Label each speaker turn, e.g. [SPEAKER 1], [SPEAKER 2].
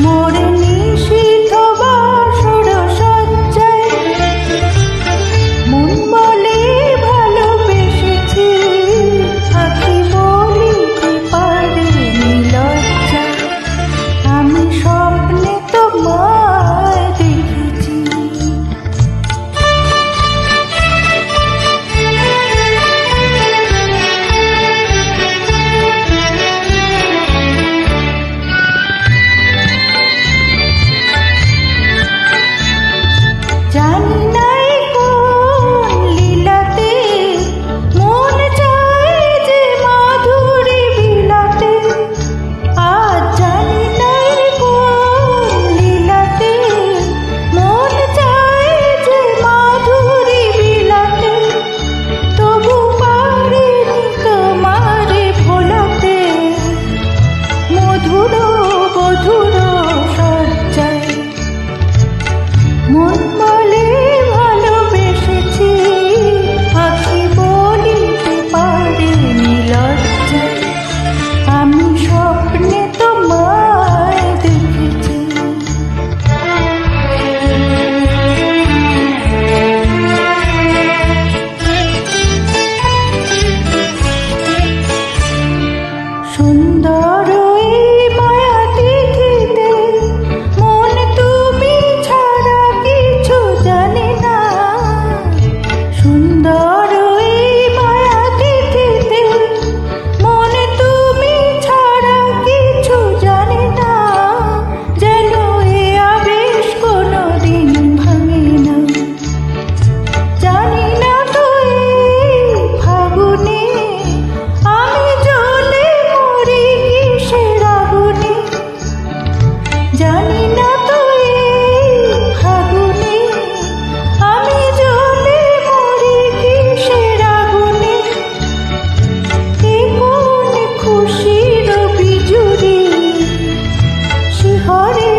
[SPEAKER 1] মোরে নিশীথ বাসর সজ্জায় মন বলে ভালোবেসেছি, আঁখি বলিতে পারেনি লজ্জা। আমি স্বপ্নে তোমায় দেখেছি। জানি নাই কোন লীলাতে মন চায় যে মাধুরী বিলাতে। আজ জানি নাই কোন লীলাতে মন চায় যে মাধুরী বিলাতে। তবু পারিনি তোমারে ভোলাতে, মধুর মধুর সজ্জায় মন বলে ভালোবেসেছি, আঁখি বলিতে পারেনি লজ্জায়। আমি স্বপ্নে তোমায় দেখেছি। সুন্দর এই মায়া তিথিতে মন তুমি ছাড়া কিছু জানে না। সুন্দর এই মায়া তিথিতে মন তুমি ছাড়া কিছু জানে না। যেন এ আবেশ কোনোদিন ভাঙে না। জানি না তো এই ফাগুনে আমি জ্বলে মরি কিসের আগুনে। জানি না তো এই ফাগুনে আমি জ্বলে মরি কিসের আগুনে। এ কোন খুশির বিজুরি শিহরে